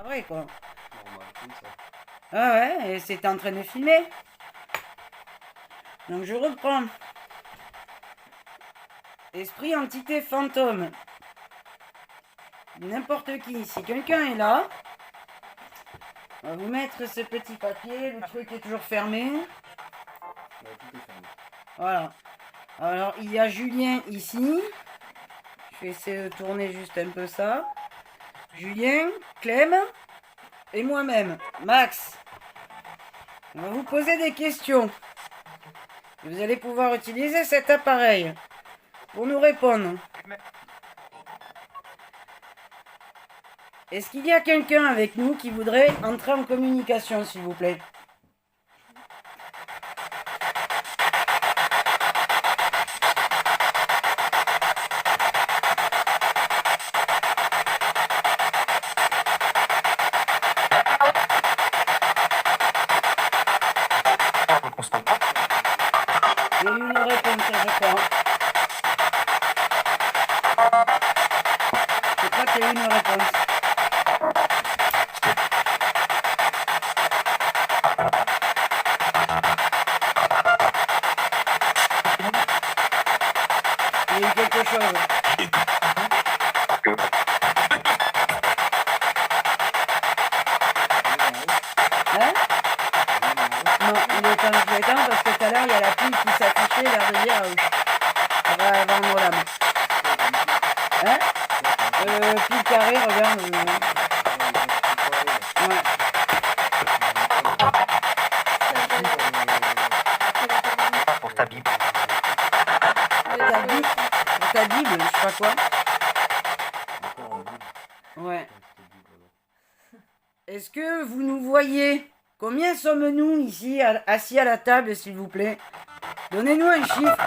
vrai, quoi. Normal, comme ça. Ah ouais, et c'était en train de filmer. Donc je reprends. Esprit, entité, fantôme. N'importe qui. Si quelqu'un est là, on va vous mettre ce petit papier. Le truc est toujours fermé. Là, tout est fermé. Voilà. Alors, il y a Julien ici. Je vais essayer de tourner juste un peu ça. Julien, Clem et moi-même, Max. On va vous poser des questions. Vous allez pouvoir utiliser cet appareil pour nous répondre. Est-ce qu'il y a quelqu'un avec nous qui voudrait entrer en communication, s'il vous plaît? Il y a eu une réponse, je crois. Je crois qu'il y a eu une réponse. Il y a eu quelque chose. Hein? Non, il est éteint, je l'ai éteint parce que tout à l'heure, il y a la pile qui s'affichait, l'air de dire ça va vendre l'âme. Hein? Pile carré, regarde. Ouais. Pour ta Bible. Pour ta Bible, je sais pas quoi. Encore en Bible. Ouais. C'était Bible, alors. Est-ce que vous nous voyez? Combien sommes-nous ici assis à la table, s'il vous plaît? Donnez-nous un chiffre.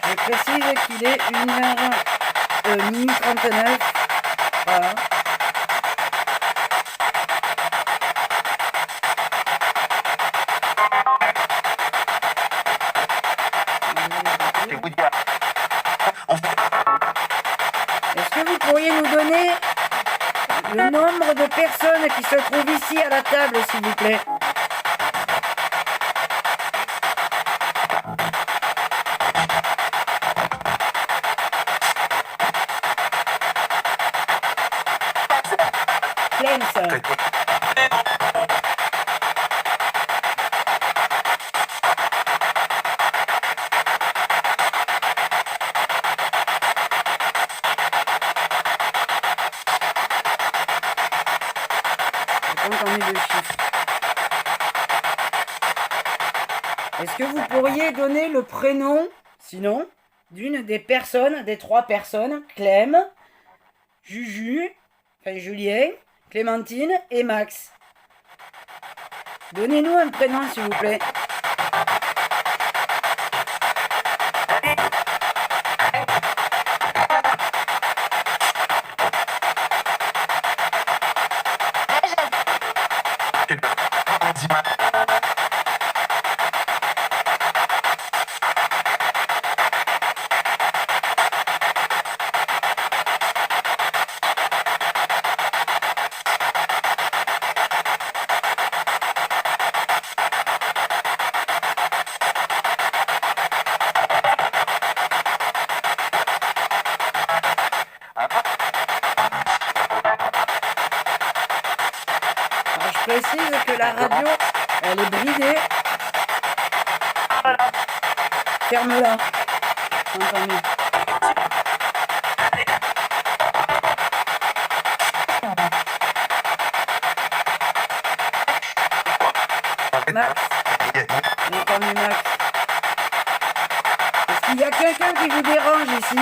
Je précise qu'il est 1h minuit 39. Voilà. Est-ce que vous pourriez nous donner le nombre de personnes qui se trouvent ici à la table, s'il vous plaît? Clems. J'ai pas entendu de chiffre. Est-ce que vous pourriez donner le prénom, sinon, d'une des personnes, des 3 personnes, Clem, Juju, enfin Julien, Clémentine et Max? Donnez-nous un prénom, s'il vous plaît. Alors, je précise que la radio, elle est bridée. Ferme-la. J'entends mieux. Max. J'ai entendu Max. Est-ce qu'il y a quelqu'un qui vous dérange ici?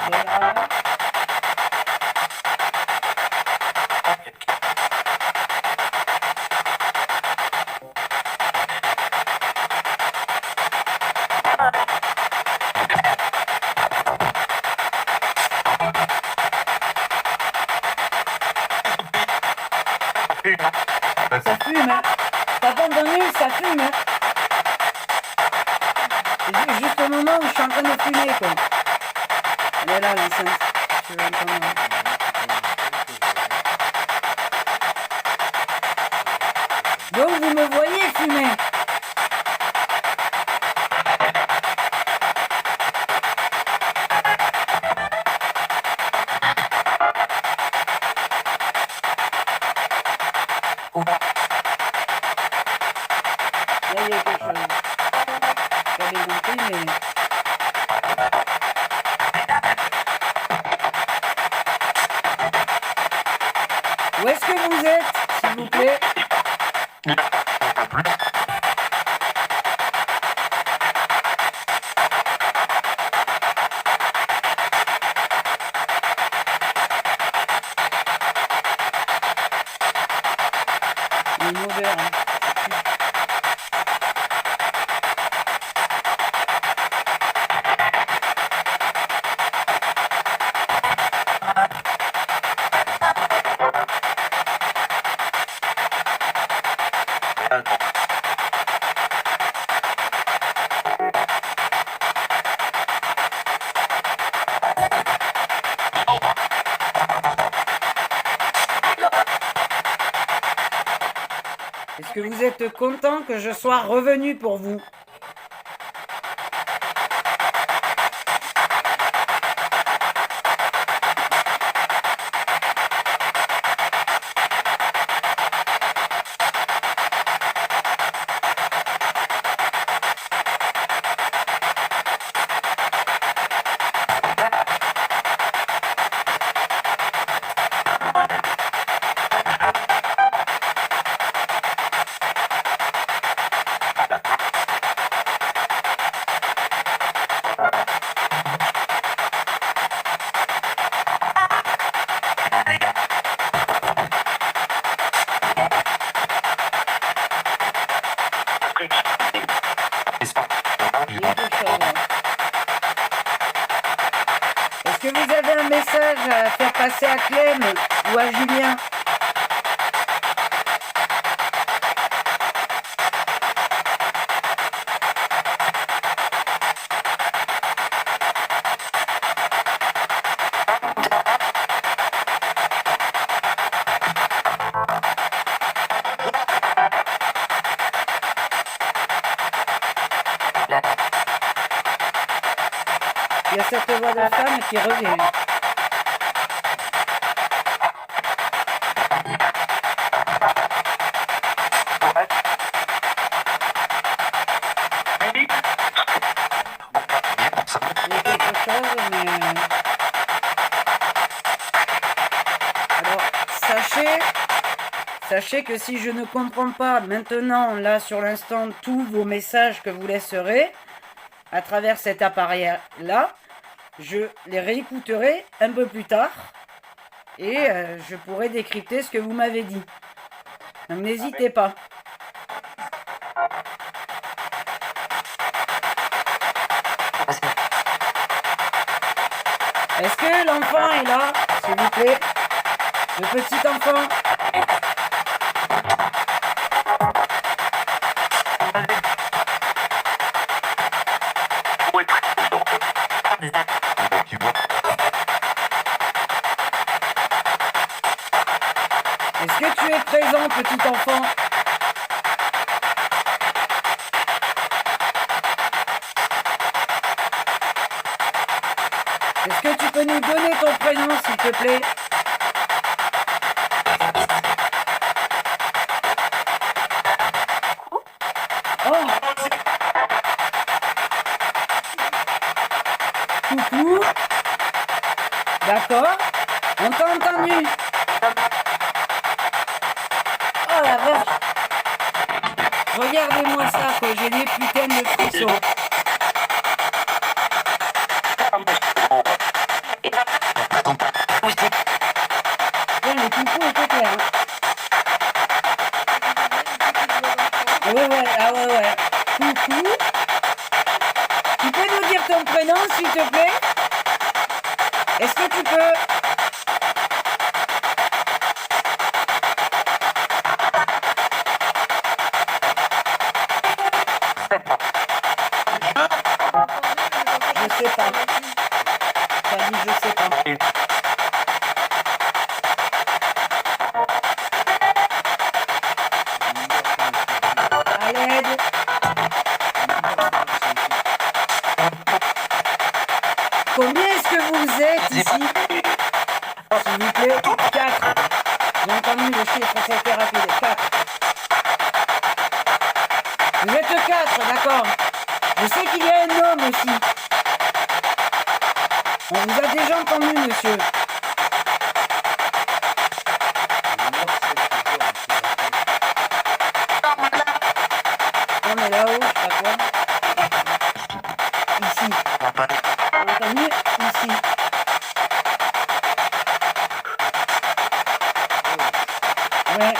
Voilà. Ça fume, hein. T'as pas entendu? Ça fume, hein. C'est juste au moment où je suis en train de fumer, quoi. Elle est là, l'enceinte. Tu veux entendre. Donc vous me voyez fumer. Là, il y a quelque chose. Pas bien compris, mais... Où est-ce que vous êtes, s'il vous plaît? Il est mauvais, hein. Est-ce que vous êtes content que je sois revenu pour vous? Il y a quelque chose, là. Est-ce que vous avez un message à faire passer à Clem ou à Julien? Il y a cette voix de femme qui revient. Il y a quelque chose, mais... Alors, sachez que si je ne comprends pas maintenant, là, sur l'instant, tous vos messages que vous laisserez, à travers cet appareil-là, je les réécouterai un peu plus tard et je pourrai décrypter ce que vous m'avez dit. Donc n'hésitez pas. Est-ce que l'enfant est là, s'il vous plaît? Le petit enfant? Est-ce que tu es présent, petit enfant? Est-ce que tu peux nous donner ton prénom, s'il te plaît? Oh! Coucou? D'accord? On t'a entendu? Oh la vache! Regardez-moi ça, quoi, j'ai des putains de frissons. Ouais, le coucou était clair. Hein. Ouais, ah ouais. Coucou. Tu peux nous dire ton prénom, s'il te plaît? Est-ce que tu peux... Salut. À l'aide. Combien est-ce que vous êtes ici? S'il vous plaît, 4. J'ai entendu le chiffre, ça a été rapide. 4. Vous êtes 4, d'accord. Je sais qu'il y a un homme aussi. On vous a déjà entendu, monsieur. On est là-haut, je sais pas quoi. Ici. Entendu? Ici. Ouais.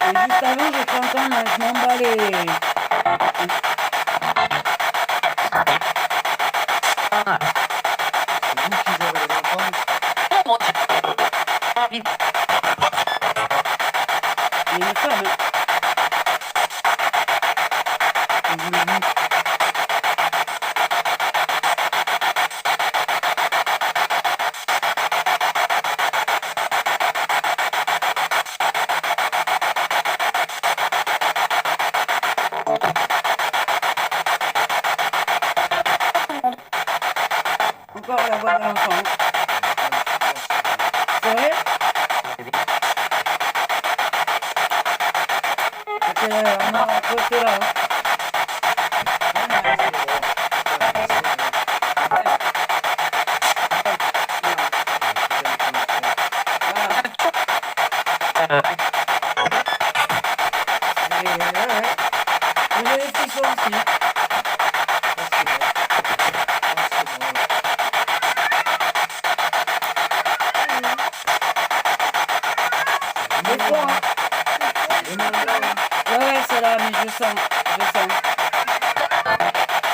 Et juste avant, j'ai cru entendre un je m'en bats les... Il y a une femme. Hein. Je vous le dis. Encore la voix de l'enfant. C'est vrai? Ok, on a un peu là. Vous avez des frissons aussi. Des fois, hein. Ouais, c'est là, mais je sens.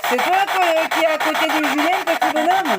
C'est toi qui est à côté de Julien, petit bonhomme?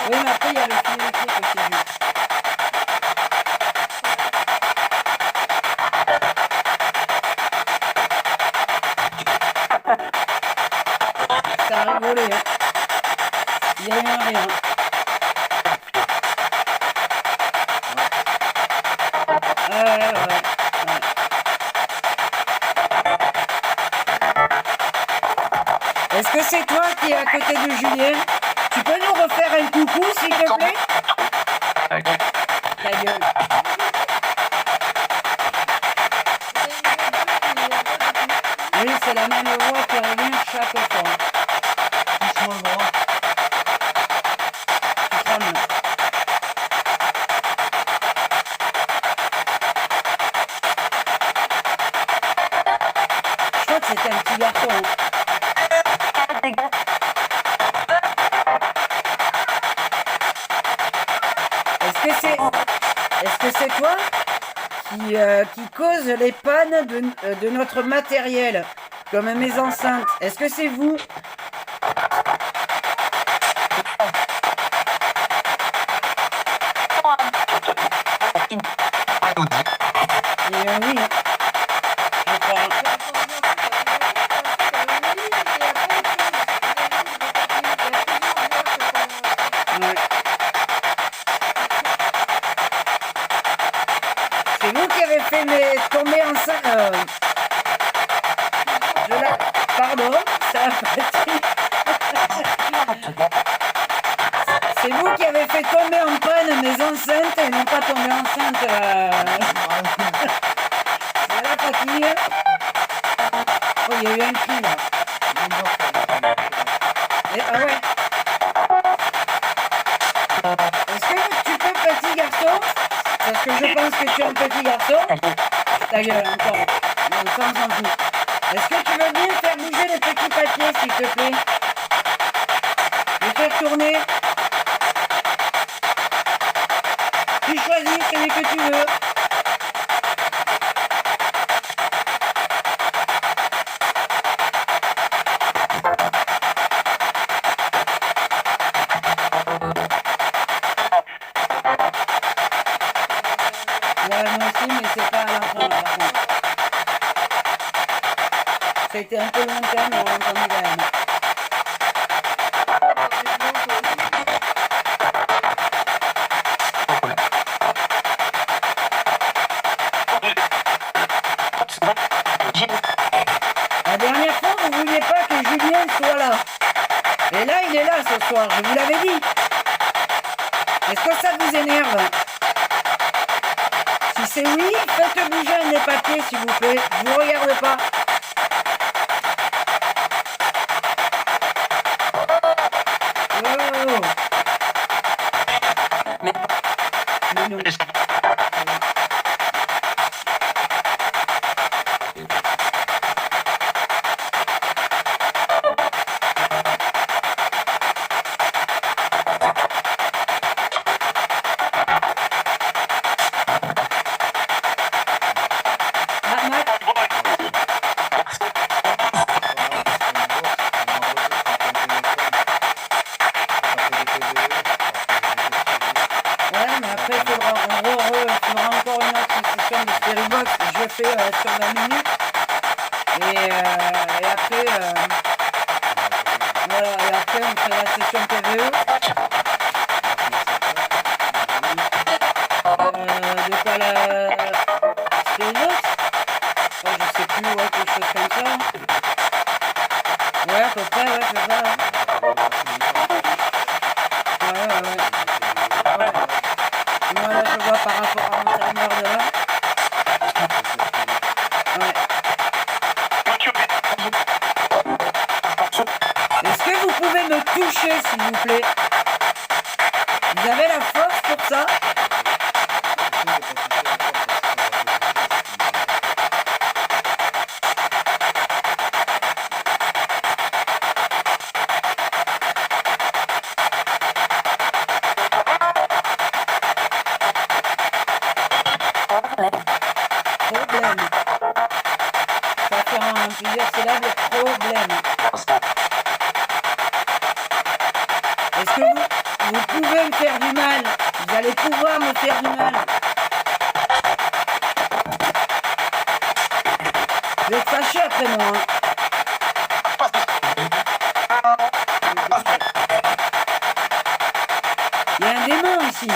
Oui, mais après, il y a le film aussi que c'est vu. Ça a rigolé, hein. Il y a eu un rire. Ouais. Est-ce que c'est toi qui es à côté de Julien? Tu peux nous refaire un coucou, s'il te plaît? Ta gueule. Oui, c'est la même voix qui revient chaque fois. Touche-moi le bras. Tu trembles. Je crois que c'était un petit garçon. Hein. Est-ce que c'est toi qui cause les pannes de notre matériel, comme mes enceintes? Est-ce que c'est vous? Oui, hein. Je crois. Ouais. C'est vous qui avez fait tomber enceinte. Pardon, ça a parti. C'est vous qui avez fait tomber en panne mes enceintes et non pas tomber enceinte. C'est la fatigue. Oh, il y a eu un cri là. Ah ouais. Est-ce que tu peux, petit garçon? Parce que je pense que tu es un petit garçon. Ta gueule, encore. Non, ça on s'en fout. Est-ce que tu veux bien faire été un peu lointain, mais on l'a entendu quand même. La dernière fois, vous ne vouliez pas que Julien soit là. Et là, il est là ce soir, je vous l'avais dit. Est-ce que ça vous énerve? Si c'est oui, faites bouger un des papiers, s'il vous plaît. Je vous regarde pas. Oh. Mais non. Ah, Max, ouais, mais après, il faudra encore une autre session de Stereobox. Je fais sur 20 minutes. Et après, voilà, et après, on fait la session PVE. De quoi la Stereobox? Oh, je sais plus, ouais, quelque chose comme ça. Ouais, à peu près, ouais, c'est ça. Ouais. Moi, là, je vois par rapport à mon timer de là. Ouais. Est-ce que vous pouvez me toucher, s'il vous plaît? Vous avez la force pour ça? Problème. Ça fait en plusieurs syllabes, problème. Est-ce que vous pouvez me faire du mal? Vous allez pouvoir me faire du mal. Vous êtes fâché après moi. Hein. Il y a un démon ici.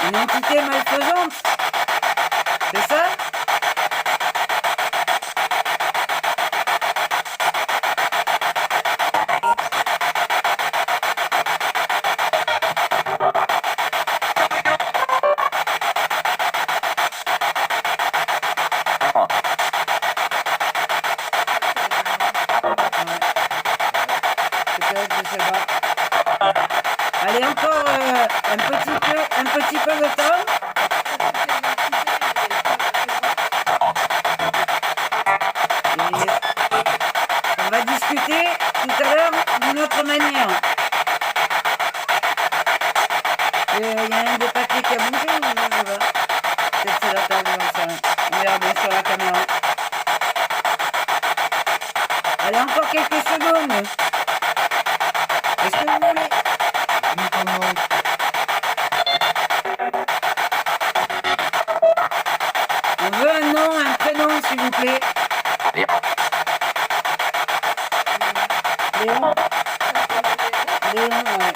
Une entité malfaisante. C'est ça? Peut-être, je sais pas. Allez, encore un petit peu de temps. Et on va discuter tout à l'heure d'une autre manière. Il y a un des papiers qui a bougé ou je sais pas. Peut-être c'est la table, j'en sais rien. On verra bien sur la caméra. Allez, encore quelques secondes. Est-ce que vous voulez? On veut un nom, un prénom, s'il vous plaît. Léon. Léon, ouais.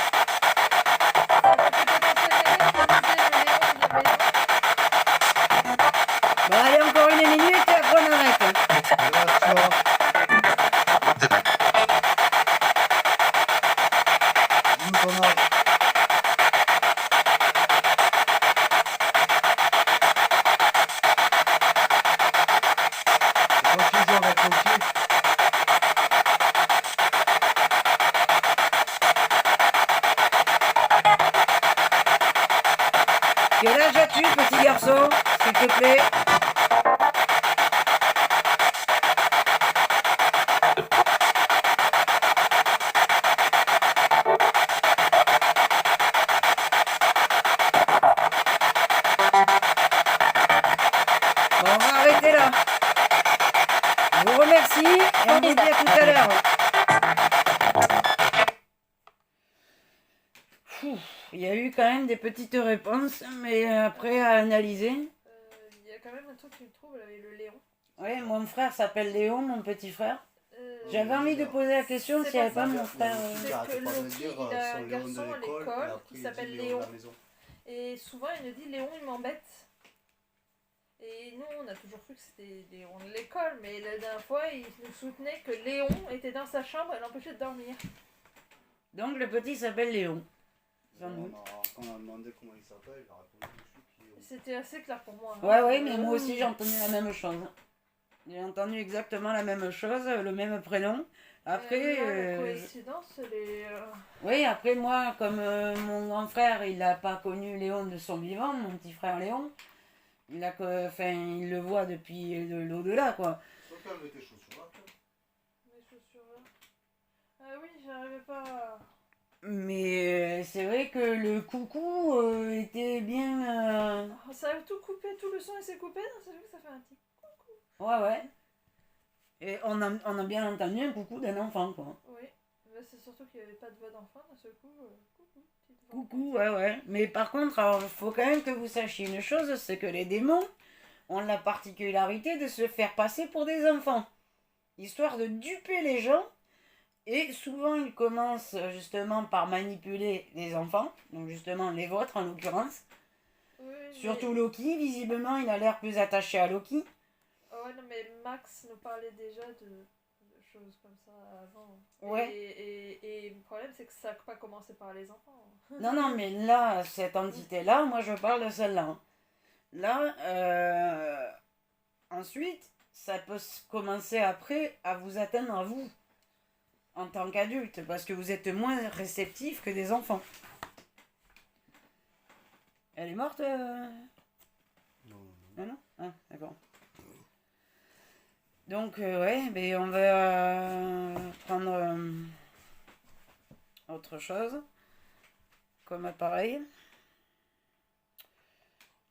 Bon, allez, encore une minute et après on arrête. Quel âge as-tu, petit garçon, s'il te plaît? Bon, on va arrêter là. Je vous remercie et on vous dit à tout à l'heure. Il il y a eu quand même des petites réponses, mais après à analyser. Il y a quand même un truc qui me trouble avec le Léon. Oui, mon frère s'appelle Léon, mon petit frère. Euh, J'avais envie de poser la question C'est s'il n'y avait pas pas ça. mon frère. C'est Arrêtez que pas de me Loki, dire, il a son un Léon de garçon à l'école, l'école et après, qui il s'appelle dit Léon. de la maison. Et souvent, il nous dit Léon, il m'embête. Et nous, on a toujours cru que c'était Léon de l'école, mais la dernière fois, il nous soutenait que Léon était dans sa chambre et l'empêchait de dormir. Donc le petit s'appelle Léon. Sans Quand doute. on a demandé comment il s'appelle, il a répondu dessus qui est. C'était assez clair pour moi. Ouais, ouais, mais moi aussi j'ai entendu la même chose. J'ai entendu exactement la même chose, le même prénom. Après, La coïncidence, elle est. oui, après moi, comme mon grand frère, il n'a pas connu Léon de son vivant, mon petit frère Léon, il le voit depuis l'au-delà, quoi. Sauf qu'elle met tes chaussures là. Mes chaussures là. Ah oui, j'arrivais pas à. Mais c'est vrai que le coucou était bien... Oh, ça a tout coupé, tout le son il s'est coupé, non, c'est vrai que ça fait un petit. Ouais, ouais. Et on a bien entendu un coucou d'un enfant, quoi. Oui, mais c'est surtout qu'il n'y avait pas de voix d'enfant, d'un seul coup. Coucou, petite voix. Coucou, ouais, ouais. Mais par contre, il faut quand même que vous sachiez une chose, c'est que les démons ont la particularité de se faire passer pour des enfants. Histoire de duper les gens. Et souvent, ils commencent justement par manipuler les enfants. Donc justement, les vôtres en l'occurrence. Oui, Surtout Loki, visiblement, il a l'air plus attaché à Loki. Oh ouais, non, mais Max nous parlait déjà de choses comme ça avant. Ouais. Et le problème, c'est que ça n'a pas commencé par les enfants. Non, non, mais là, cette entité-là, moi je parle de celle-là. Là, ensuite, ça peut commencer après à vous atteindre à vous, en tant qu'adulte, parce que vous êtes moins réceptif que des enfants. Elle est morte Non, non. Ah non. Ah, d'accord. Donc, ouais, mais on va prendre autre chose comme appareil.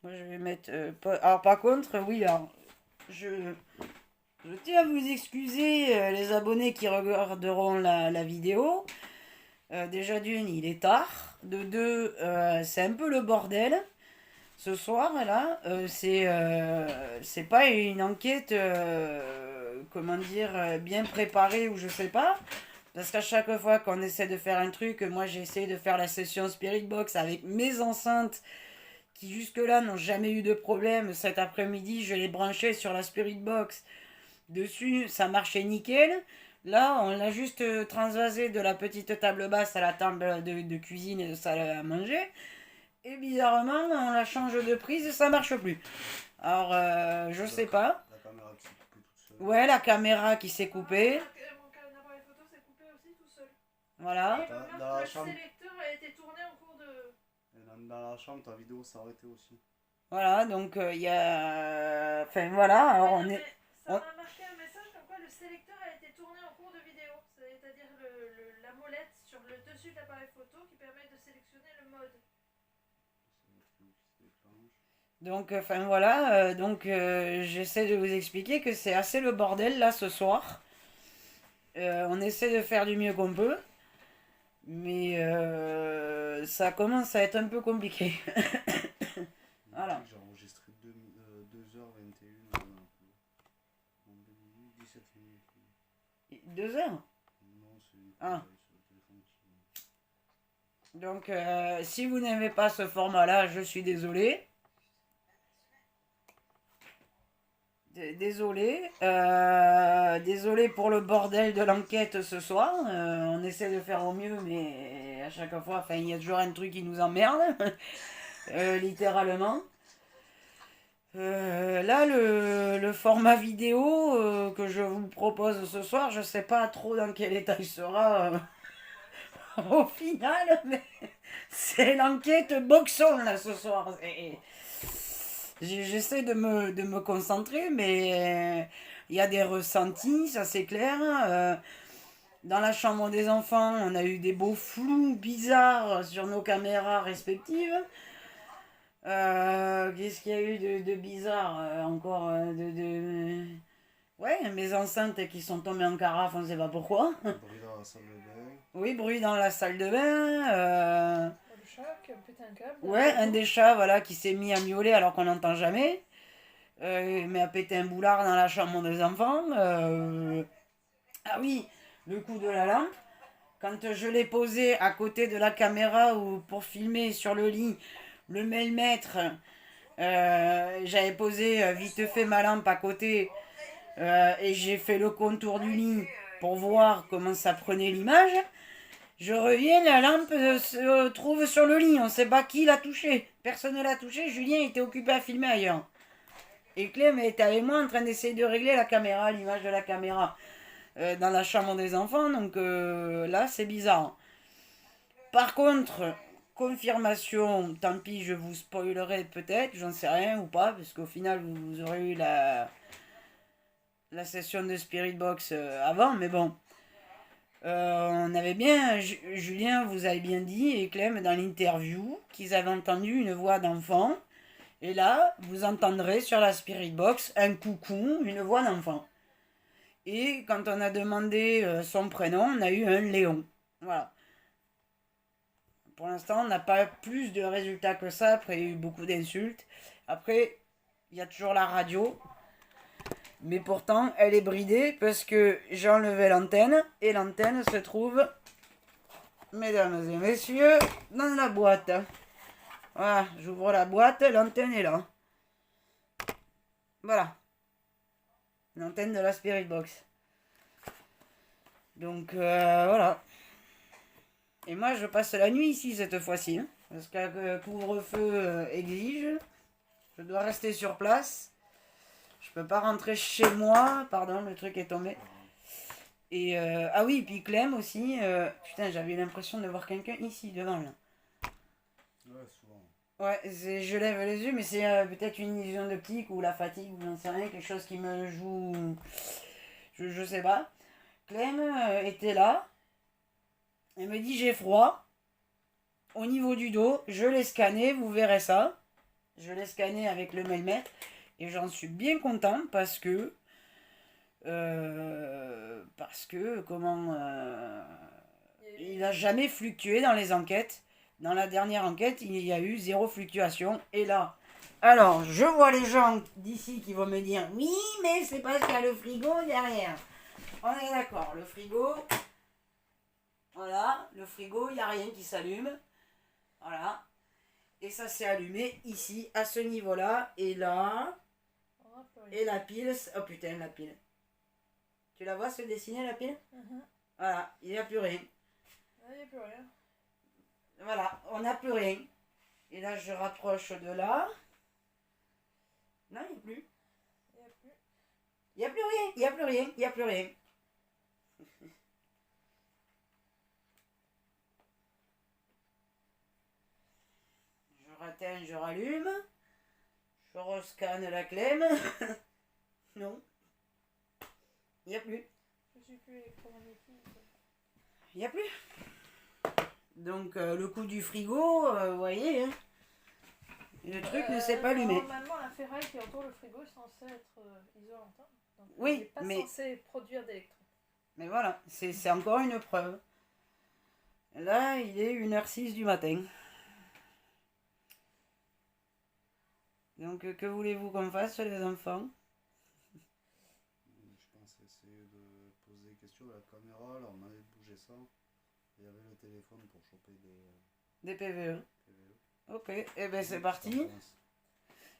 Moi, je vais mettre... alors, par contre, oui, alors, je tiens à vous excuser, les abonnés qui regarderont la vidéo. Déjà, d'une, il est tard. De deux, c'est un peu le bordel. Ce soir, là, c'est pas une enquête, comment dire, bien préparée ou je sais pas. Parce qu'à chaque fois qu'on essaie de faire un truc, moi j'essaie de faire la session Spirit Box avec mes enceintes qui jusque-là n'ont jamais eu de problème. Cet après-midi, je les branchais sur la Spirit Box. Dessus, ça marchait nickel. Là, on l'a juste transvasé de la petite table basse à la table de cuisine et de salle à manger. Et bizarrement, on la change de prise, ça marche plus. Alors, je sais pas. La caméra qui s'est coupée toute seule. Ouais, la caméra qui s'est coupée. Mon appareil photo s'est coupé aussi tout seul. Voilà. Et remarque dans la que chambre. le sélecteur a été tourné en cours de. Et dans la chambre, ta vidéo s'est arrêtée aussi. Voilà, donc il y a... Enfin, voilà, alors on est... Ça m'a marqué un message comme quoi le sélecteur a été tourné en cours de vidéo. C'est-à-dire la molette sur le dessus de l'appareil photo qui permet de sélectionner le mode. Donc, enfin voilà, j'essaie de vous expliquer que c'est assez le bordel là ce soir. On essaie de faire du mieux qu'on peut, mais ça commence à être un peu compliqué. Voilà. J'ai enregistré 2h21 en 17 minutes. 2 heures. Non, c'est Ah. sur le téléphone qui... Donc, si vous n'aimez pas ce format-là, je suis désolé. Désolé. Désolé pour le bordel de l'enquête ce soir. On essaie de faire au mieux, mais à chaque fois, il y a toujours un truc qui nous emmerde. Littéralement. Là, le format vidéo que je vous propose ce soir, je sais pas trop dans quel état il sera au final, mais c'est l'enquête boxon là ce soir. J'essaie de me concentrer, mais il y a des ressentis, ça c'est clair. Dans la chambre des enfants, on a eu des beaux flous bizarres sur nos caméras respectives. Qu'est-ce qu'il y a eu de bizarre encore Ouais, mes enceintes qui sont tombées en carafe, on ne sait pas pourquoi. Bruit dans la salle de bain. Oui, bruit dans la salle de bain. Le chat qui a pété un câble. Ouais, un des chats, voilà, qui s'est mis à miauler alors qu'on n'entend jamais. Mais a pété un boulard dans la chambre des enfants. Ah oui, le coup de la lampe. Quand je l'ai posé à côté de la caméra ou pour filmer sur le lit, le maître, j'avais posé vite fait ma lampe à côté et j'ai fait le contour du lit pour voir comment ça prenait l'image. Je reviens, la lampe se trouve sur le lit. On ne sait pas qui l'a touchée. Personne ne l'a touchée. Julien était occupé à filmer ailleurs. Et Clem était avec moi en train d'essayer de régler la caméra, l'image de la caméra dans la chambre des enfants. Donc là, c'est bizarre. Par contre, confirmation, tant pis, je vous spoilerai peut-être, j'en sais rien ou pas, parce qu'au final, vous aurez eu la session de Spirit Box avant, mais bon. On avait bien, Julien vous avait bien dit, et Clem dans l'interview, qu'ils avaient entendu une voix d'enfant. Et là, vous entendrez sur la Spirit Box un coucou, une voix d'enfant. Et quand on a demandé son prénom, on a eu un Léon. Voilà. Pour l'instant, on n'a pas plus de résultats que ça. Après, il y a eu beaucoup d'insultes. Après, il y a toujours la radio. Mais pourtant, elle est bridée parce que j'ai enlevé l'antenne. Et l'antenne se trouve, mesdames et messieurs, dans la boîte. Voilà, j'ouvre la boîte, l'antenne est là. Voilà. L'antenne de la Spirit Box. Donc, voilà. Et moi, je passe la nuit ici cette fois-ci. Hein, parce que couvre-feu exige. Je dois rester sur place. Je peux pas rentrer chez moi. Pardon, le truc est tombé. Et ah oui, puis Clem aussi. Putain, j'avais l'impression de voir quelqu'un ici, devant là. Ouais, souvent. Ouais, je lève les yeux, mais c'est peut-être une illusion d'optique ou la fatigue ou j'en sais rien. Quelque chose qui me joue. Je sais pas. Clem était là. Elle me dit j'ai froid. Au niveau du dos, je l'ai scanné, vous verrez ça. Je l'ai scanné avec le mailmètre. Et j'en suis bien content parce que comment il n'a jamais fluctué dans les enquêtes. Dans la dernière enquête, il y a eu 0 fluctuation. Et là, alors, je vois les gens d'ici qui vont me dire oui, mais c'est parce qu'il y a le frigo derrière. On est d'accord, le frigo. Voilà, le frigo, il n'y a rien qui s'allume. Voilà. Et ça s'est allumé ici, à ce niveau-là. Et là. Et la pile. Oh putain, la pile. Tu la vois se dessiner, la pile? Voilà, il n'y a plus rien. Il n'y a plus rien. Voilà, on n'a plus rien. Et là, je rapproche de là. Non, il n'y a plus. Il n'y a plus rien, il n'y a plus rien, il n'y a plus rien. Je ratiens, je rallume. Je rescanne la Clem. Non. Il n'y a plus. Je suis plus électromagnétique. Il n'y a plus. Donc, le coup du frigo, vous voyez, hein, le truc ne s'est pas allumé. Normalement, la ferraille qui entoure le frigo est censée être isolante. Hein. Donc, Oui, il n'est pas mais... censé produire d'électrons. Mais voilà, c'est encore une preuve. Là, il est 1h06 du matin. Donc, que voulez-vous qu'on fasse, les enfants? Je pense essayer de poser des questions à la caméra. Alors, on avait bougé ça. Il y avait le téléphone pour choper Des PVE. PVE. Ok, et ben c'est parti.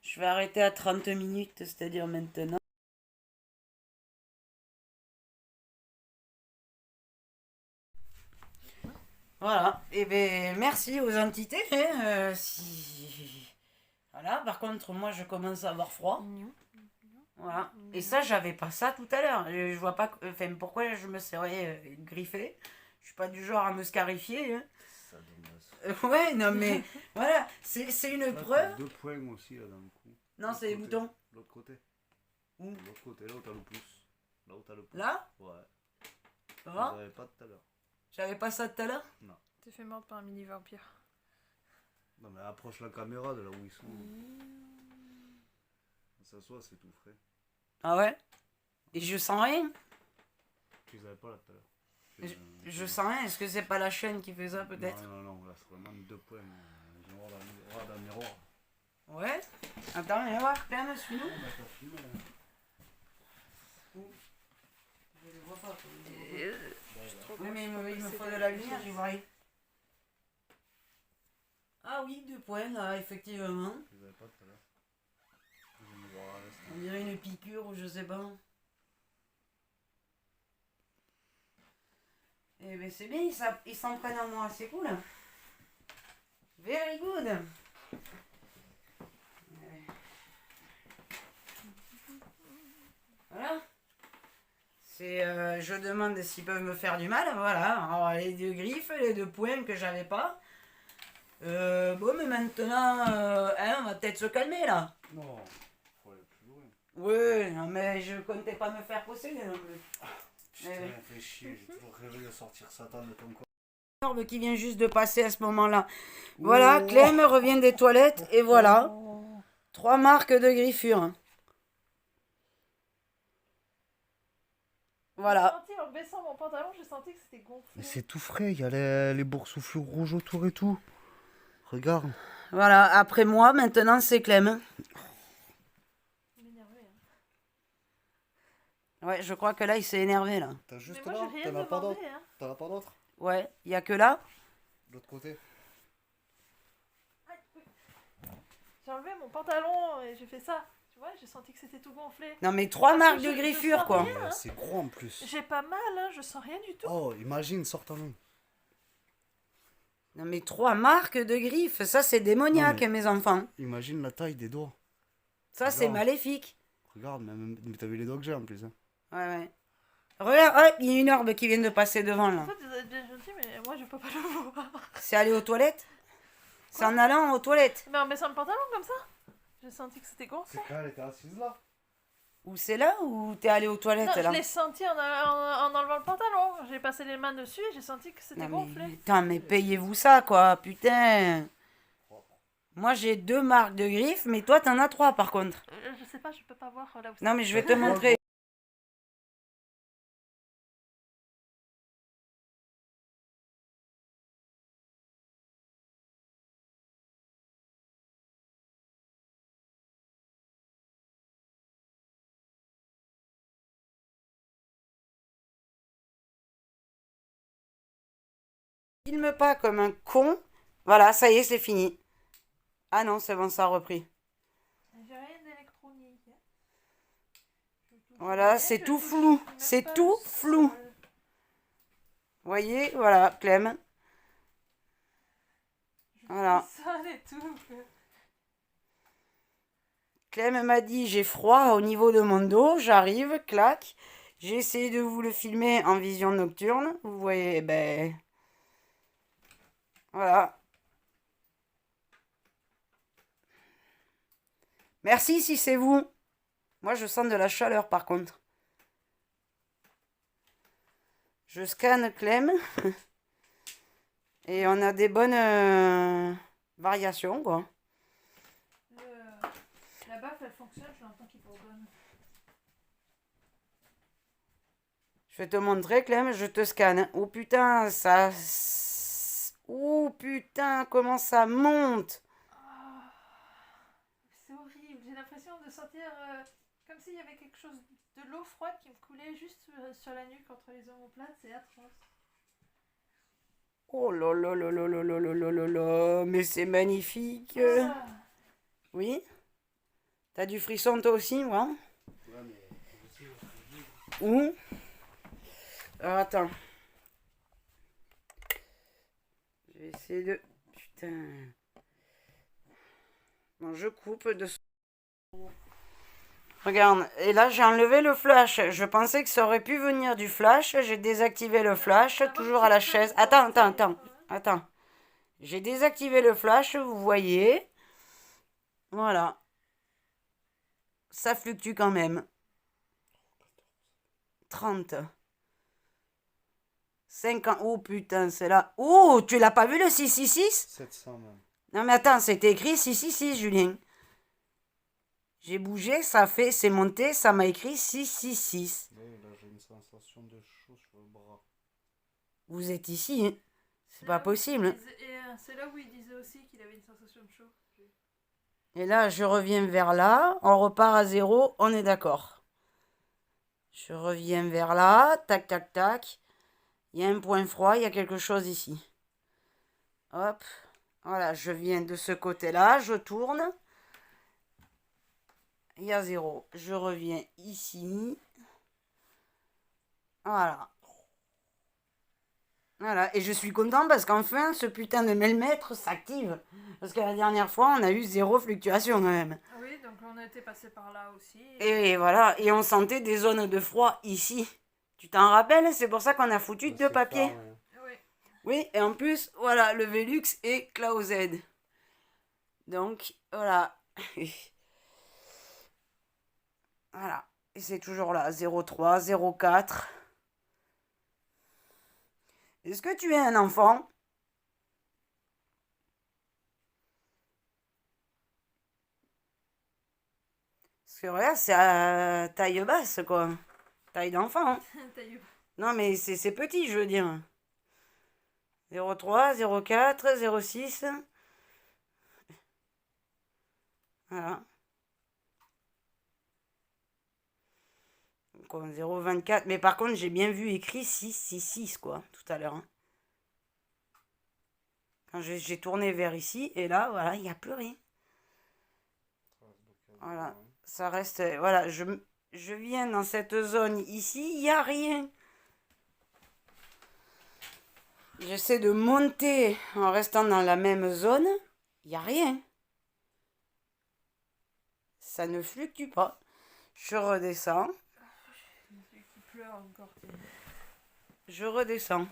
Je vais arrêter à 30 minutes, c'est-à-dire maintenant. Voilà, et ben merci aux entités. Hein, Voilà, par contre, moi je commence à avoir froid. Voilà. Et ça, j'avais pas ça tout à l'heure. Je vois pas. Enfin, pourquoi je me serais griffé. Je suis pas du genre à me scarifier. Hein. Ça dégueulasse. Ouais, non mais voilà, c'est une Là, preuve. t'as 2 points aussi là dans le cou. Non, c'est les boutons. L'autre côté. Où? L'autre côté, là où t'as le pouce. Là où t'as le pouce. Là? Ouais. Ça va? J'avais pas tout à l'heure. J'avais pas ça tout à l'heure? Non. T'es fait mordre par un mini vampire. Non mais approche la caméra de là où ils sont. Ça s'assoit, c'est tout frais. Ah ouais? Et je sens rien? Tu les avais pas là tout à l'heure. Je sens rien. Est-ce que c'est pas la chaîne qui fait ça, peut-être? Non, là, c'est vraiment 2 points. Dans le miroir. Ouais. Attends, viens voir. Clem, suis-nous. Oh, bah, t'as filmé, là. Je les vois pas. trouve Oui, que mais je il peux me passer faut de de la lumière, j'y vois rien. Ah oui, 2 points, là, effectivement. Je les avais pas tout à l'heure. Je vais me voir à l'instant. On dirait une piqûre ou je sais pas. Eh ben c'est bien, ils s'en prennent en moi, c'est cool. Very good. Voilà. Je demande s'ils peuvent me faire du mal, voilà. Alors, les 2 griffes, les 2 points que j'avais pas. Bon, mais maintenant, on va peut-être se calmer là. Non, faut aller plus loin. Oui, non, mais je comptais pas me faire posséder non plus. Putain, Eh oui. fais chier, j'ai toujours rêvé de sortir Satan de ton corps. L'orbe qui vient juste de passer à ce moment-là. Voilà, Oh. Clem revient des toilettes et voilà. 3 marques de griffure. Voilà. J'ai senti, en baissant mon pantalon, j'ai senti que c'était gonflé. Mais c'est tout frais, il y a les boursouflures rouges autour et tout. Regarde. Voilà, après moi, maintenant c'est Clem. Il m'énervait, hein. Ouais, je crois que là il s'est énervé là. T'as juste Mais moi, là, j'ai rien t'en as pas d'autre. demandé, hein. T'en as pas d'autre. Ouais, il y a que là. De l'autre côté. J'ai enlevé mon pantalon et j'ai fait ça. Tu vois, j'ai senti que c'était tout gonflé. Non mais 3 Parce marques que de je griffure sens quoi. rien. C'est gros en plus. J'ai pas mal, hein, je sens rien du tout. Oh, imagine, sort ta main. Non mais 3 marques de griffes, ça c'est démoniaque Non, mes enfants. Imagine la taille des doigts. Ça c'est Non. maléfique. Regarde, mais t'as vu les doigts que j'ai en plus. Hein. Ouais, ouais. Regarde, oh, il y a une orbe qui vient de passer devant là. En fait, vous êtes bien gentil, mais moi, je peux pas le voir. C'est aller aux toilettes? C'est en allant aux toilettes. Mais en baissant le pantalon comme ça, j'ai senti que c'était gonflé. C'est quand elle était assise là. Ou c'est là ou t'es allé aux toilettes Non, je là? l'ai senti en enlevant le pantalon. J'ai passé les mains dessus et j'ai senti que c'était Non, gonflé. mais, putain, mais payez-vous ça quoi, putain. Moi j'ai 2 marques de griffes, mais toi t'en as 3 par contre. Je sais pas, je peux pas voir là où c'est. Non mais je vais te montrer. Filme pas comme un con. Voilà, ça y est, c'est fini. Ah non, c'est bon, ça a repris. J'ai rien d'électronique. Voilà, c'est tout flou. C'est tout flou. Vous voyez, voilà, Clem. Voilà. Ça et tout. Clem m'a dit j'ai froid au niveau de mon dos, j'arrive, clac. J'ai essayé de vous le filmer en vision nocturne. Vous voyez, ben. Voilà. Merci si c'est vous. Moi je sens de la chaleur par contre. Je scanne Clem. Et on a des bonnes variations quoi. La baffe elle fonctionne, je l'entends qui bourdonne. Je vais te montrer Clem, je te scanne. Oh putain, ça... Oh putain, comment ça monte. C'est horrible, j'ai l'impression de sentir comme s'il y avait quelque chose de l'eau froide qui me coulait juste sur la nuque entre les omoplates, c'est atroce. Oh là là là là là là là là là là, mais c'est magnifique. Ah. Oui? T'as du frisson toi aussi, moi? Ouais, mais je sais, Où? Alors attends. Je vais essayer de... Putain. Bon, je coupe de... Regarde, et là j'ai enlevé le flash. Je pensais que ça aurait pu venir du flash. J'ai désactivé le flash, toujours à la chaise. Attends. J'ai désactivé le flash, vous voyez. Voilà. Ça fluctue quand même. 30. 50. Oh putain, c'est là. Oh, tu l'as pas vu le 666? 700 même. Non mais attends, c'était écrit 666, Julien. J'ai bougé, ça fait, c'est monté, ça m'a écrit 666. Ouais, là j'ai une sensation de chaud sur le bras. Vous êtes ici, hein. C'est pas possible. Et c'est là où il disait aussi qu'il avait une sensation de chaud. Et là, je reviens vers là. On repart à 0. On est d'accord. Je reviens vers là. Tac, tac, tac. Il y a un point froid. Il y a quelque chose ici. Hop. Voilà, je viens de ce côté-là. Je tourne. Il y a 0. Je reviens ici. Voilà. Voilà, et je suis content parce qu'enfin, ce putain de millimètre s'active. Parce que la dernière fois, on a eu 0 fluctuation quand même. Oui, donc on a été passé par là aussi. Et voilà, et on sentait des zones de froid ici. Tu t'en rappelles? C'est pour ça qu'on a foutu deux papiers. Oui. Oui, et en plus, voilà, le Velux est closed. Donc, voilà. Voilà. Et c'est toujours là, 0,3, 0,4. Est-ce que tu es un enfant? Parce que regarde, c'est à taille basse, quoi. Taille d'enfant. Hein. Non, mais c'est petit, je veux dire. 0,3, 0,4, 0,6. Voilà. Donc, 0,24. Mais par contre, j'ai bien vu écrit 6, 6, 6, quoi, tout à l'heure. Hein. Quand j'ai tourné vers ici, et là, voilà, il n'y a plus rien. Voilà, ça reste... Voilà, je viens dans cette zone ici, il n'y a rien. J'essaie de monter en restant dans la même zone, il n'y a rien. Ça ne fluctue pas. Je redescends. Qui pleure encore. Je redescends.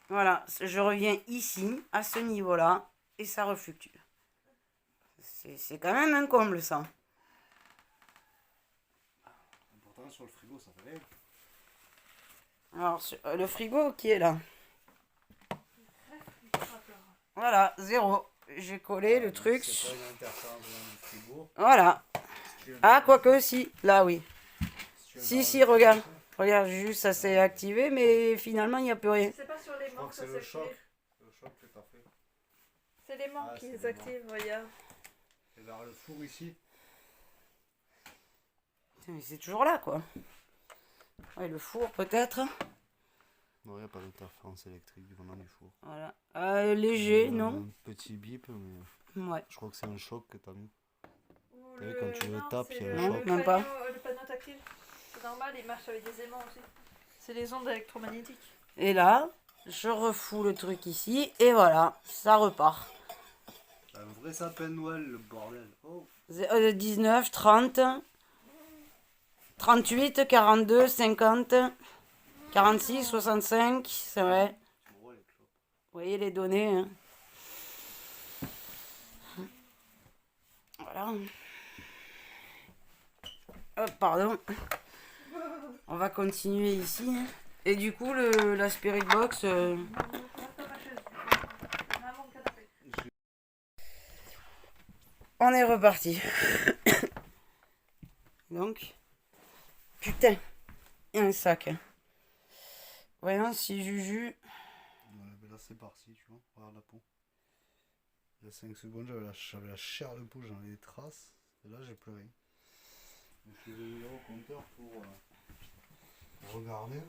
Voilà, je reviens ici, à ce niveau-là, et ça refluctue. C'est quand même un comble, ça. Pourtant, sur le frigo, ça fait rien. Alors, le frigo qui est là. Voilà, 0. J'ai collé le truc. C'est pas une interférence dans le frigo. Voilà. Ah, quoique, si. Là, oui. Si, Si, regarde. Regarde, juste, ça s'est activé, mais finalement, il n'y a plus rien. C'est pas sur les Je crois manques que ça c'est le s'active. choc. Le choc que t'as fait. C'est les manques Ah, qui c'est les s'activent, regarde. Et vers le four ici. Mais c'est toujours là, quoi. Ouais, le four, peut-être. Non, il n'y a pas d'interférence électrique venant du four. Voilà. Léger, non? Un petit bip, mais Ouais. je crois que c'est un choc que t'as mis. Ou T'as vu, quand tu le non, tapes, c'est il y a un Non, choc. même pas. Le panneau tactile. C'est normal, il marche avec des aimants aussi. C'est les ondes électromagnétiques. Et là, je refous le truc ici, et voilà, ça repart. Un vrai sapin de Noël, le bordel. Oh. 19, 30, 38, 42, 50, 46, 65, c'est vrai. Gros, les clopes. Vous voyez les données. Hein. Voilà. Hop, pardon. On va continuer ici. Et du coup, la Spirit Box... On est reparti. Donc, putain, il y a un sac. Voyons si Juju... Ouais, ben là, c'est parti, tu vois. Regarde la peau. Il y a 5 secondes, j'avais la chair de peau, j'en ai des traces. Et là, j'ai plus rien. Donc, je vais venir au compteur pour regarder.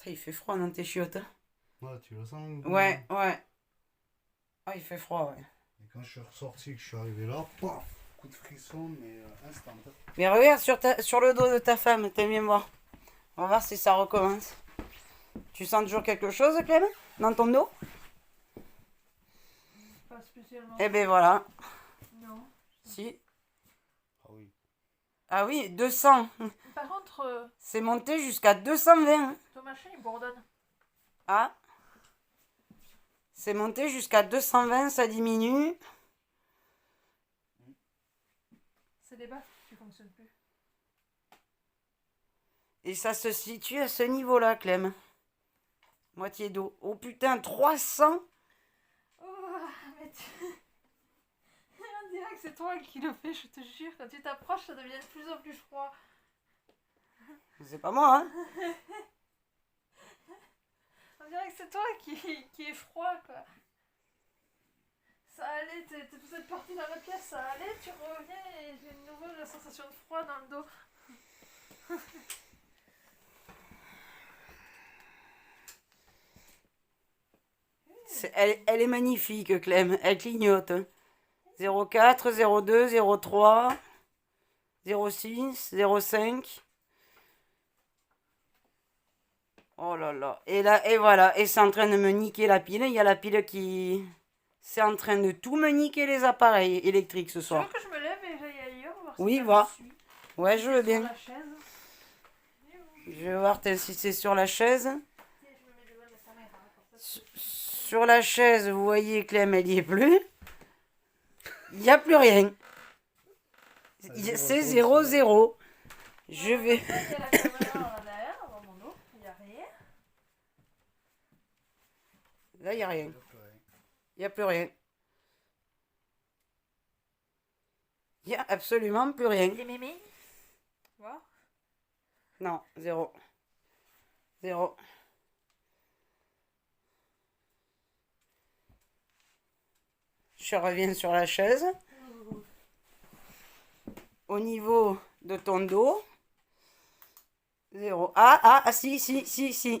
Il fait froid dans tes chiottes. Hein. Ouais, tu le sens? Ouais, ouais. Ah, il fait froid, ouais. Et quand je suis ressorti, que je suis arrivé là, paf, coup de frisson, mais instant. Mais regarde sur le dos de ta femme, t'aimes bien voir. On va voir si ça recommence. Tu sens toujours quelque chose, Clem, dans ton dos? Pas spécialement. Eh ben voilà. Non. Si. Ah oui. Ah oui, 200. Par contre, C'est monté jusqu'à 220. ton machin il bourdonne. Ah. C'est monté jusqu'à 220, ça diminue. C'est des baffes qui fonctionnent plus. Et ça se situe à ce niveau-là, Clem. Moitié d'eau. Oh putain, 300. Oh, mais on dirait que c'est toi qui le fais, je te jure. Quand tu t'approches, ça devient de plus en plus froid. C'est pas moi, hein. dirait que c'est toi qui est froid, quoi. Ça allait, vous êtes parti dans la pièce, ça allait, tu reviens et j'ai une nouvelle sensation de froid dans le dos. Elle est magnifique, Clem. Elle clignote. 04, 02, 03, 06, 05. Oh là là. Et là, et voilà. Et c'est en train de me niquer la pile. Il y a la pile qui... C'est en train de tout me niquer les appareils électriques ce Tu veux soir. que je me lève et j'aille ailleurs voir Oui, si va. ça me suit Ouais, je veux sur bien. la chaise. Je vais voir si c'est sur la chaise. Tiens, je me mets devant la caméra, comme ça, Sur la chaise, vous voyez, Clem, elle n'y est plus. Il n'y a plus rien. C'est 0-0. Je vais... Il y a la caméra en arrière, dans mon dos, il n'y a rien. Là, il n'y a rien. Il y a plus rien. Il n'y a plus rien. Il n'y a absolument plus rien. Les mémés. Voir. Non, 0. 0. Je reviens sur la chaise. Au niveau de ton dos. 0. Ah, si,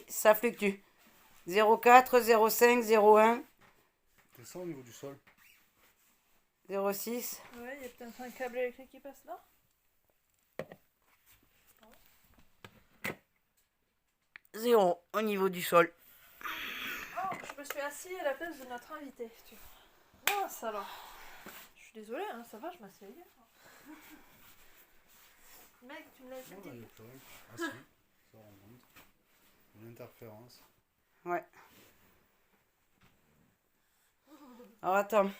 ça fluctue. 04, 05, 01, C'est ça au niveau du sol. 06. Ouais, il y a peut-être un câble électrique qui passe là. 0 au niveau du sol. Oh, je me suis assis à la place de notre invité. Oh, ça alors. Je suis désolée, hein, ça va, je m'assieds ailleurs. Mec, tu me laisses Non, là, il n'y a plus rien. Ah si, ça remonte. Une interférence. Ouais. Alors attends.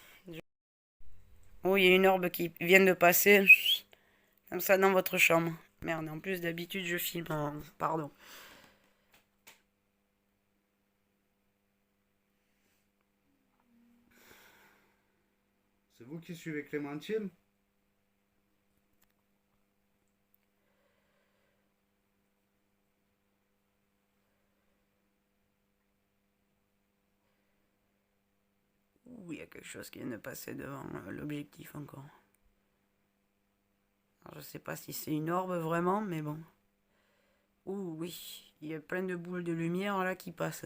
Oh, il y a une orbe qui vient de passer. Comme ça dans votre chambre. Merde, en plus d'habitude je filme. Pardon. C'est vous qui suivez Clémentine? Ouh, il y a quelque chose qui vient de passer devant l'objectif encore. Alors, je sais pas si c'est une orbe vraiment, mais bon. Ouh, oui. Il y a plein de boules de lumière là qui passent.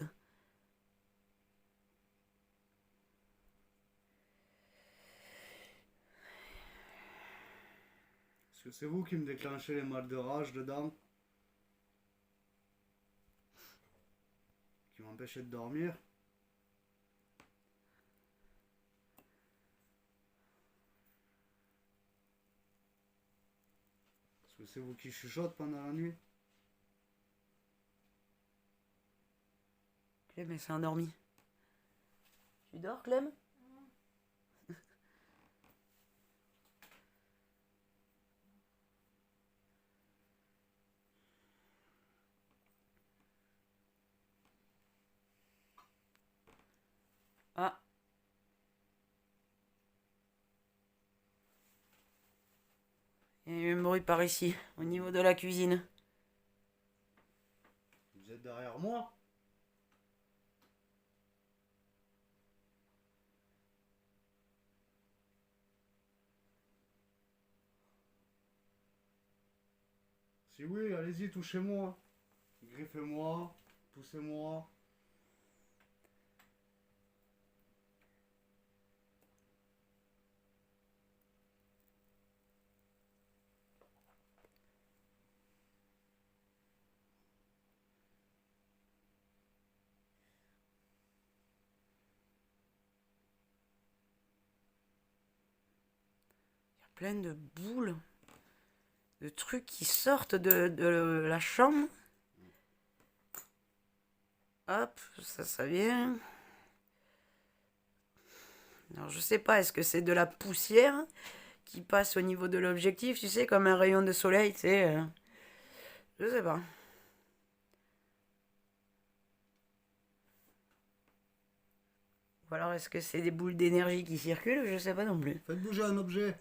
Est-ce que c'est vous qui me déclenchez les mal de rage dedans? Qui m'empêchez de dormir? Est-ce que c'est vous qui chuchote pendant la nuit? Clem, s'est endormi. Tu dors, Clem? Ah. Il y a eu un bruit par ici, au niveau de la cuisine. Vous êtes derrière moi? Si oui, allez-y, touchez-moi. Griffez-moi, poussez-moi. Il y a plein de boules, de trucs qui sortent de la chambre. Hop, ça vient. Alors je sais pas, est-ce que c'est de la poussière qui passe au niveau de l'objectif, tu sais, comme un rayon de soleil, tu sais. Je sais pas. Ou alors est-ce que c'est des boules d'énergie qui circulent? Je sais pas non plus. Faites bouger un objet.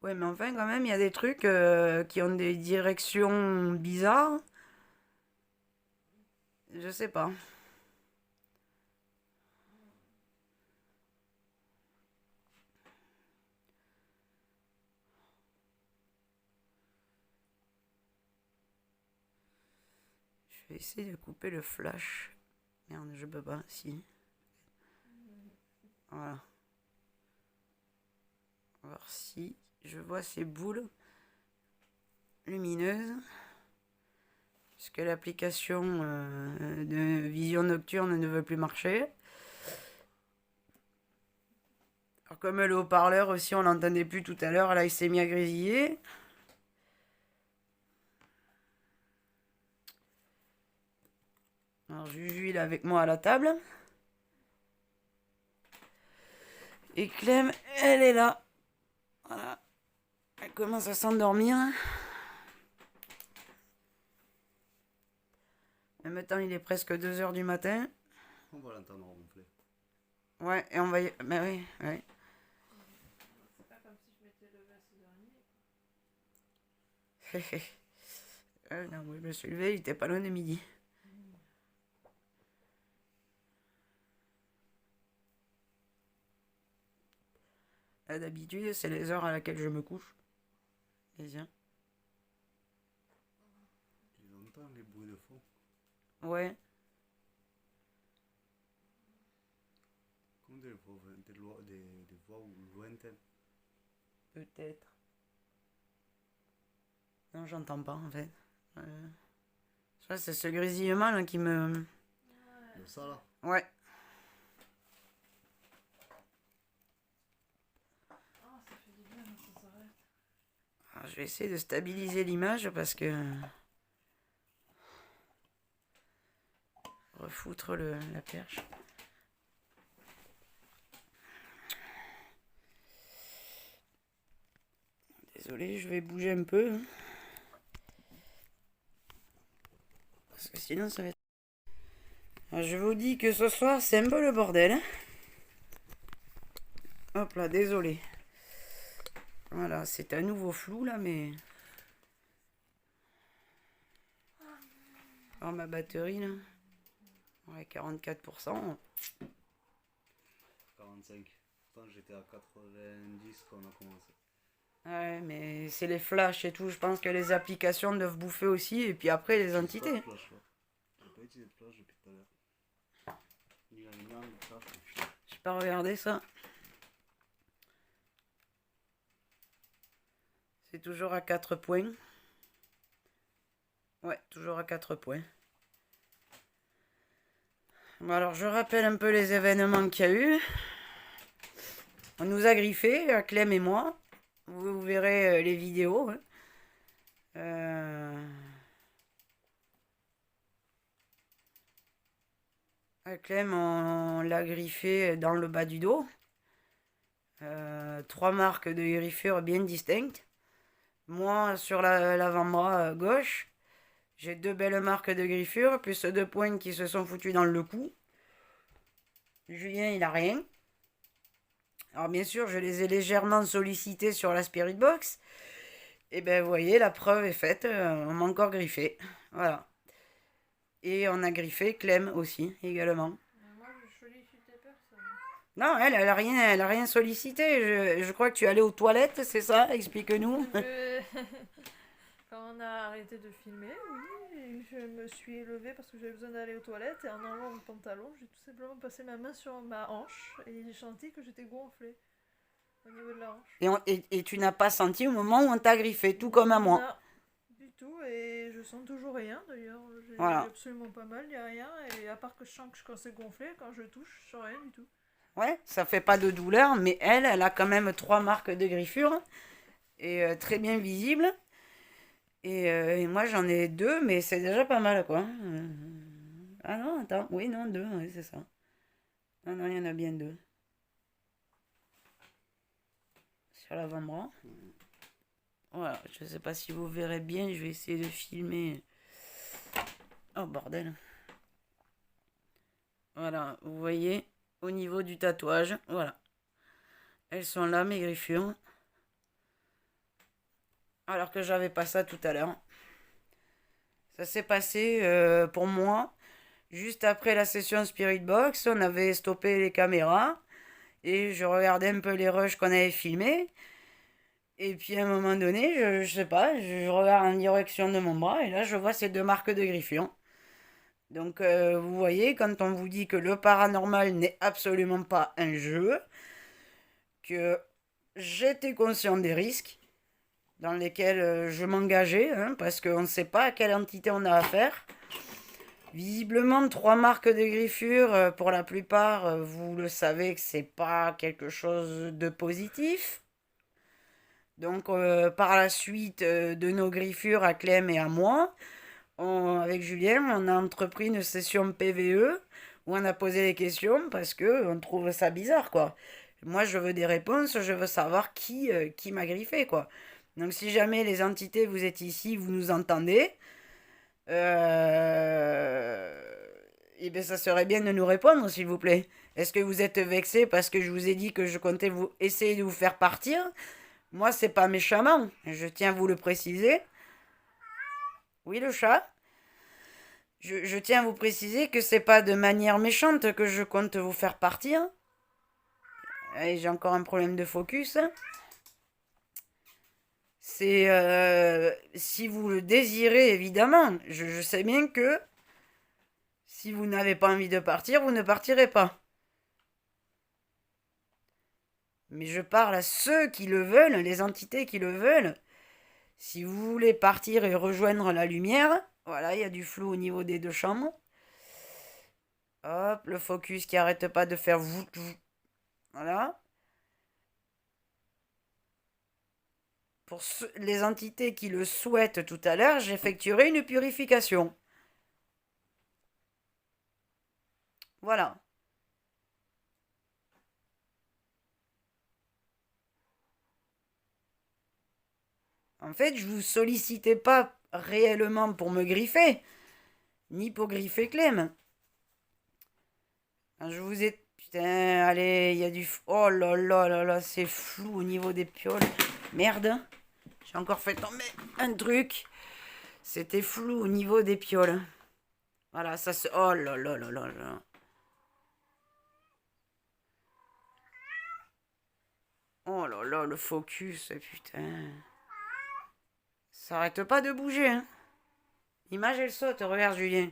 Ouais, mais enfin, quand même, il y a des trucs qui ont des directions bizarres. Je sais pas. Je vais essayer de couper le flash. Merde, je peux pas. Si. Voilà. On va voir si je vois ces boules lumineuses. Puisque l'application de vision nocturne ne veut plus marcher. Alors comme le haut-parleur aussi, on l'entendait plus tout à l'heure, là il s'est mis à grésiller. Alors Juju il est avec moi à la table. Et Clem, elle est là. Voilà. Elle commence à s'endormir. En même temps, il est presque 2h du matin. On va l'entendre ronfler. Ouais, et on va y... Bah oui, ouais. C'est pas comme si je m'étais levée à 6h30. Non, moi je me suis levé, il était pas loin de midi. Là, d'habitude, c'est les heures à laquelle je me couche. Et tiens. Tu entends les bruits de fond? Ouais. Comme des voix lointaines. Peut-être. Non, j'entends pas en fait. Ça, c'est ce grésillement là qui me. De ça là? Ouais. Ah, ça fait du bien quand ça s'arrête. Alors, je vais essayer de stabiliser l'image parce que. Refoutre la perche. Désolé, je vais bouger un peu. Parce que sinon ça va être... Alors, je vous dis que ce soir c'est un peu le bordel. Hop là, désolé. Voilà, c'est à nouveau flou là, mais... Alors ma batterie là. Ouais, 44%. 45. Pourtant j'étais à 90 quand on a commencé. Ouais, mais c'est les flashs et tout. Je pense que les applications doivent bouffer aussi. Et puis après, les entités. Pas de flash là. J'ai pas utilisé de flash depuis tout à l'heure. Ni la lumière, ni le flash. J'ai pas regardé ça. C'est toujours à 4 points. Ouais, toujours à 4 points. Bon, alors je rappelle un peu les événements qu'il y a eu. On nous a griffé, Clem et moi. Vous verrez les vidéos. Clem, on l'a griffé dans le bas du dos. 3 marques de griffure bien distinctes. Moi, sur l'avant-bras gauche, j'ai 2 belles marques de griffure, plus 2 points qui se sont foutus dans le cou. Julien, il a rien. Alors bien sûr, je les ai légèrement sollicités sur la Spirit Box. Et ben vous voyez, la preuve est faite, on m'a encore griffé. Voilà. Et on a griffé Clem aussi, également. Moi, je sollicitais personne. Non, elle a rien sollicité. Je crois que tu es allé aux toilettes, c'est ça? Explique-nous. Quand on a arrêté de filmer, oui, je me suis levée parce que j'avais besoin d'aller aux toilettes et en enlevant mon pantalon, j'ai tout simplement passé ma main sur ma hanche et j'ai senti que j'étais gonflée au niveau de la hanche. Et tu n'as pas senti au moment où on t'a griffé, tout comme à moi. Non, du tout, et je sens toujours rien d'ailleurs. J'ai Voilà. absolument pas mal, il n'y a rien, et à part que je sens que quand c'est gonflé, quand je touche, je sens rien du tout. Ouais, ça fait pas de douleur, mais elle a quand même 3 marques de griffure. Et très bien visibles. Et moi j'en ai 2, mais c'est déjà pas mal quoi. Ah non, attends, oui, non, 2, oui, c'est ça. Non, non, il y en a bien 2. Sur l'avant-bras. Voilà, je sais pas si vous verrez bien, je vais essayer de filmer. Oh bordel. Voilà, vous voyez, au niveau du tatouage, voilà. Elles sont là, mes griffures. Alors que j'avais pas ça tout à l'heure. Ça s'est passé pour moi juste après la session Spirit Box, on avait stoppé les caméras et je regardais un peu les rushs qu'on avait filmés. Et puis à un moment donné, je sais pas, je regarde en direction de mon bras et là je vois ces deux marques de griffures. Donc vous voyez, quand on vous dit que le paranormal n'est absolument pas un jeu, que j'étais conscient des risques dans lesquels je m'engageais, hein, parce qu'on ne sait pas à quelle entité on a affaire. Visiblement, 3 marques de griffure, pour la plupart, vous le savez que c'est pas quelque chose de positif. Donc, par la suite de nos griffures à Clem et à moi, avec Julien, on a entrepris une session PVE où on a posé des questions parce que on trouve ça bizarre, quoi. Moi, je veux des réponses, je veux savoir qui m'a griffé, quoi. Donc, si jamais les entités, vous êtes ici, vous nous entendez, eh bien, ça serait bien de nous répondre, s'il vous plaît. Est-ce que vous êtes vexé parce que je vous ai dit que je comptais vous essayer de vous faire partir? Moi, c'est pas méchamment, je tiens à vous le préciser. Oui, le chat? Je tiens à vous préciser que c'est pas de manière méchante que je compte vous faire partir. Et j'ai encore un problème de focus. C'est si vous le désirez, évidemment. Je sais bien que si vous n'avez pas envie de partir, vous ne partirez pas. Mais je parle à ceux qui le veulent, les entités qui le veulent. Si vous voulez partir et rejoindre la lumière, voilà, il y a du flou au niveau des deux chambres. Hop, le focus qui arrête pas de faire vout, vout. Voilà. Pour les entités qui le souhaitent tout à l'heure, j'effectuerai une purification. Voilà. En fait, je vous sollicitais pas réellement pour me griffer, ni pour griffer Clem. Je vous ai... Putain, allez, il y a du... Oh là là là là, c'est flou au niveau des pioles. Merde. J'ai encore fait tomber un truc. C'était flou au niveau des pioles. Voilà, ça se... Oh là là là là là. Oh là là, le focus, putain. Ça arrête pas de bouger, hein. L'image, elle saute, regarde Julien.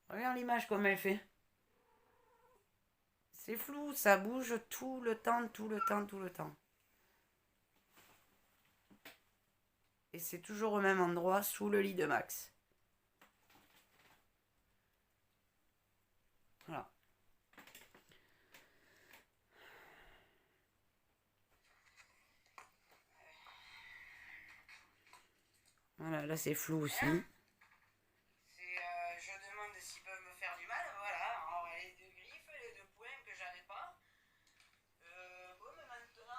Regarde l'image comme elle fait. C'est flou, ça bouge tout le temps, tout le temps, tout le temps. Et c'est toujours au même endroit, sous le lit de Max. Voilà. Voilà, là c'est flou aussi. Je demande s'ils peuvent me faire du mal. Voilà, alors les deux griffes, les deux poings que j'avais pas. Bon, mais maintenant,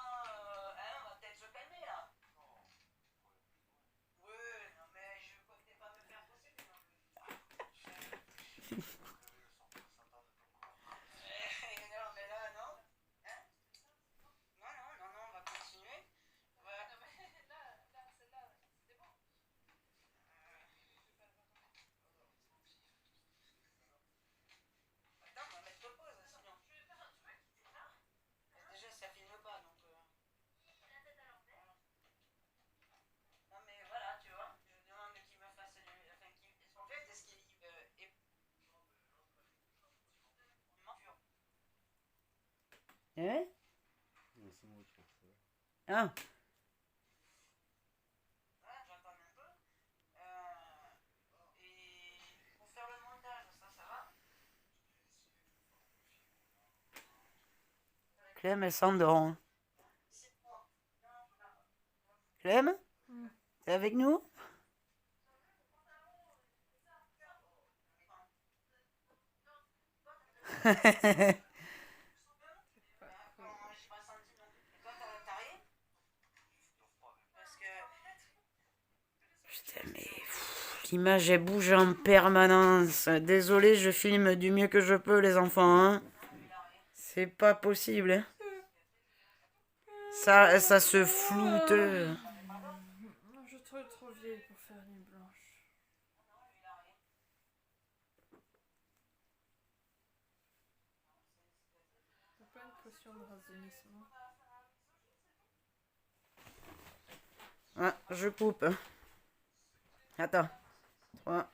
on va peut-être se calmer là. Ouais, non, mais je comptais pas me faire posséder non plus. Non, mais là, non. Hein? Non, non, non, non, on va continuer. Voilà. Non, mais là, celle-là, c'était bon. Attends, on va mettre pause, sinon. Je vais faire un truc, c'est ça? Déjà, ça filme pas, donc... La tête à l'envers. Non, mais voilà, tu vois, je demande qu'il me fasse... Enfin, en fait, est-ce qu'il est... Eh? Non, c'est moi qui fais ça. Ah. Et pour faire le montage, ça va? Clem, elle s'endort. Clem? T'es avec nous? Putain, mais l'image elle bouge en permanence. Désolé, je filme du mieux que je peux, les enfants. Hein. C'est pas possible. Hein. Ça se floute. Je suis trop vieille pour faire une blanche. opération de rajeunissement. Ah, je coupe. Attends. 3,